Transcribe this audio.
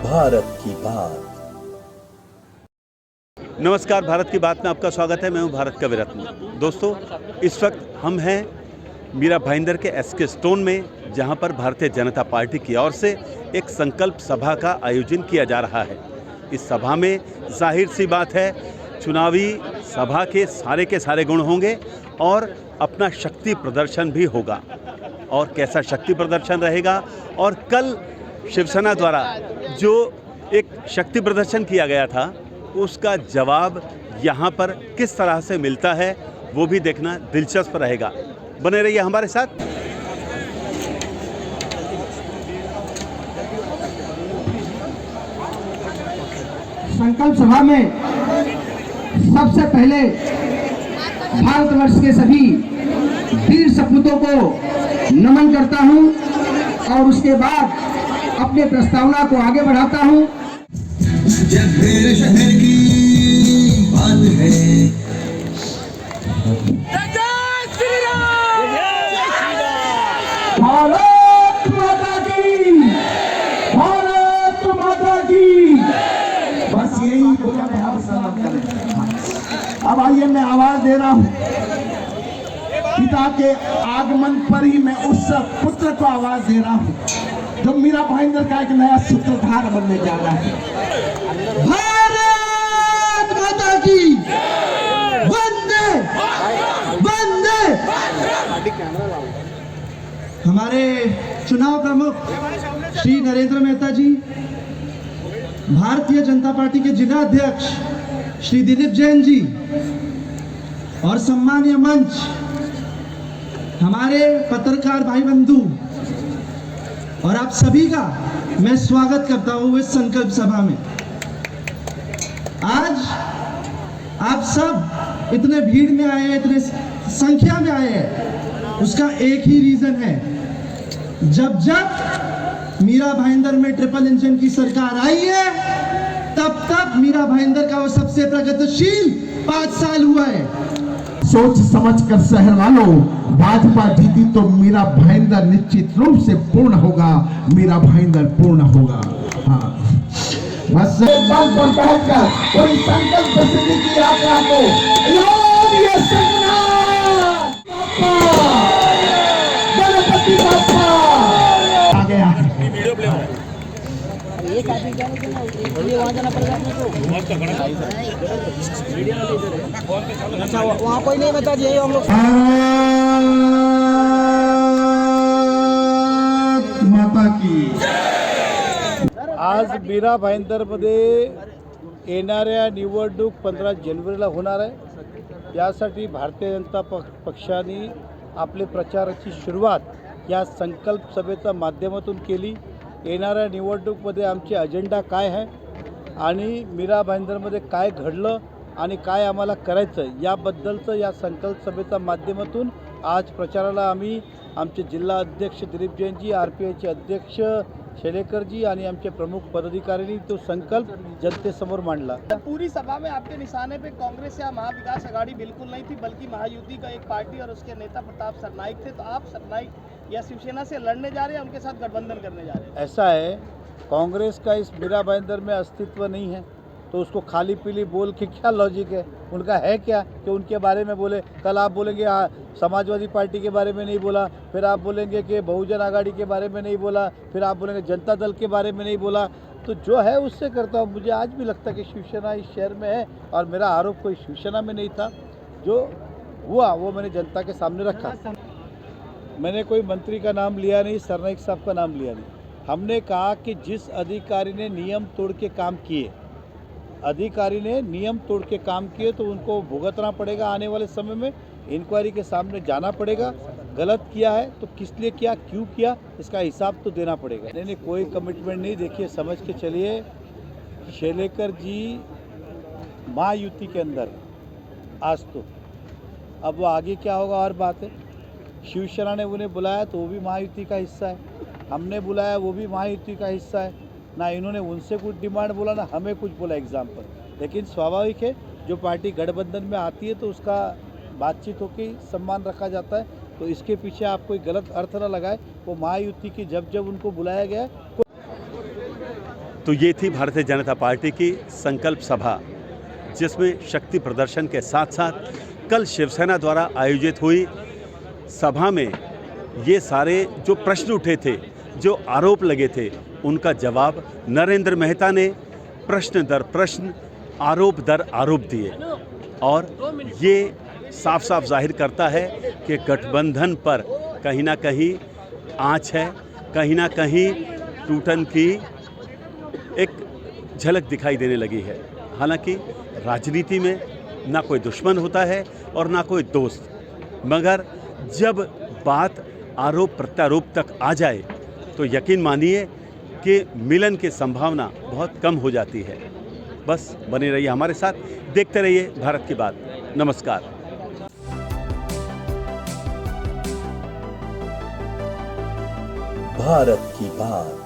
भारत की बात। नमस्कार, भारत की बात में आपका स्वागत है। मैं हूं भारत का विरत्न। दोस्तों, इस वक्त हम हैं मीरा भाईंदर के एसके स्टोन में, जहां पर भारतीय जनता पार्टी की ओर से एक संकल्प सभा का आयोजन किया जा रहा है। इस सभा में जाहिर सी बात है, चुनावी सभा के सारे गुण होंगे और अपना शक्ति प्रदर्शन भी होगा। और कैसा शक्ति प्रदर्शन रहेगा और कल शिवसेना द्वारा जो एक शक्ति प्रदर्शन किया गया था, उसका जवाब यहाँ पर किस तरह से मिलता है, वो भी देखना दिलचस्प रहेगा। बने रहिए हमारे साथ। संकल्प सभा में सबसे पहले भारतवर्ष के सभी वीर सपूतों को नमन करता हूं और उसके बाद अपने प्रस्तावना को आगे बढ़ाता हूं। जब मेरे शहर की बात है, भारत माता की, भारत माता की। बस यही बोला भाव समझ करें। अब आइए, मैं आवाज दे रहा हूं। पिता के आगमन पर ही मैं उस पुत्र को आवाज दे रहा हूं जो मीरा भाईंदर का एक नया सूत्रधार बनने जा रहा है। भारत माता की वंदे वंदे। हमारे चुनाव प्रमुख श्री नरेंद्र मेहता जी, भारतीय जनता पार्टी के जिला अध्यक्ष श्री दिलीप जैन जी और सम्मानीय मंच, हमारे पत्रकार भाई बंधु और आप सभी का मैं स्वागत करता हूं इस संकल्प सभा में। आज आप सब इतने भीड़ में आए हैं, इतने संख्या में आए हैं, उसका एक ही रीजन है। जब जब मीरा भाईंदर में ट्रिपल इंजन की सरकार आई है, तब तब मीरा भाईंदर का वो सबसे प्रगतिशील 5 साल हुआ है। सोच समझ कर शहर वालों, भाजपा जीती तो मीरा भाईंदर निश्चित रूप से पूर्ण होगा, मीरा भाईंदर पूर्ण होगा। हाँ, बस बल पर बैठकर कोई संकल्प सिद्धि की यात्रा को ये गणपति बाप्पा आ गया। ये वहाँ जाना पड़ेगा अपने को। अच्छा, वहाँ कोई नहीं बता दिए हम लोग। माता की। आज मीरा भाईंदरमध्ये येणाऱ्या निवडणूक 15 जानेवारीला होणार आहे। यासाठी भारतीय जनता पक्षाने आपले प्रचाराची सुरुवात या संकल्प सभेच्या माध्यमातून केली। येणाऱ्या निवडणूकमध्ये आमचे अजेंडा काय आहे आणि मीरा भाईंदरमध्ये काय घडलं आणि काय आम्हाला करायचं याबद्दलचं या संकल्प सभेच्या माध्यमातून आज प्रचाराला आम्ही आमचे जिल्हा अध्यक्ष दिलीप जैनजी, आरपीआयचे अध्यक्ष शेलेकरजी आणि आमचे प्रमुख पदाधिकाऱ्यांनी तो संकल्प जनतेसमोर मांडला। पूरी सभा में आपके निशाने पे कांग्रेस या महाविकास आघाड़ी बिल्कुल नहीं थी, बल्कि महायुति का एक पार्टी और उसके नेता प्रताप सरनाइक थे। तो आप सरनाइक या शिवसेना से लड़ने जा रहे हैं, उनके साथ गठबंधन करने जा रहे हैं? ऐसा है, कांग्रेस का इस मीरा भाईंदर में अस्तित्व नहीं है, तो उसको खाली पीली बोल के क्या लॉजिक है? उनका है क्या कि उनके बारे में बोले? कल आप बोलेंगे समाजवादी पार्टी के बारे में नहीं बोला, फिर आप बोलेंगे कि बहुजन आघाड़ी के बारे में नहीं बोला, फिर आप बोलेंगे जनता दल के बारे में नहीं बोला। तो जो है उससे करता हूँ। मुझे आज भी लगता है कि शिवसेना इस शहर में है और मेरा आरोप कोई शिवसेना में नहीं था। जो हुआ वो मैंने जनता के सामने रखा। मैंने कोई मंत्री का नाम लिया नहीं, सरनाइक साहब का नाम लिया नहीं। हमने कहा कि जिस अधिकारी ने नियम तोड़ के काम किए, अधिकारी ने नियम तोड़ के काम किए तो उनको भुगतना पड़ेगा। आने वाले समय में इंक्वायरी के सामने जाना पड़ेगा। गलत किया है तो किस लिए किया, क्यों किया, इसका हिसाब तो देना पड़ेगा। नहीं, कोई कमिटमेंट नहीं। देखिए, समझ के चलिए, शेलेकर जी महायुति के अंदर आज तो, अब वो आगे क्या होगा और बात है। शिवसेना ने उन्हें बुलाया तो वो भी महायुति का हिस्सा है, हमने बुलाया वो भी महायुति का हिस्सा है। ना इन्होंने उनसे कुछ डिमांड बोला, ना हमें कुछ बोला एग्जाम्पल। लेकिन स्वाभाविक है, जो पार्टी गठबंधन में आती है तो उसका बातचीत होकर सम्मान रखा जाता है। तो इसके पीछे आप कोई गलत अर्थ न लगाए। वो महायुति की जब जब उनको बुलाया गया तो ये थी भारतीय जनता पार्टी की संकल्प सभा, जिसमें शक्ति प्रदर्शन के साथ साथ कल शिवसेना द्वारा आयोजित हुई सभा में ये सारे जो प्रश्न उठे थे, जो आरोप लगे थे, उनका जवाब नरेंद्र मेहता ने प्रश्न दर प्रश्न, आरोप दर आरोप दिए। और ये साफ साफ जाहिर करता है कि गठबंधन पर कहीं ना कहीं आँच है, कहीं ना कहीं टूटन की एक झलक दिखाई देने लगी है। हालांकि राजनीति में ना कोई दुश्मन होता है और ना कोई दोस्त, मगर जब बात आरोप प्रत्यारोप तक आ जाए तो यकीन मानिए कि मिलन की संभावना बहुत कम हो जाती है। बस बने रहिए हमारे साथ, देखते रहिए भारत की बात। नमस्कार। भारत की बात।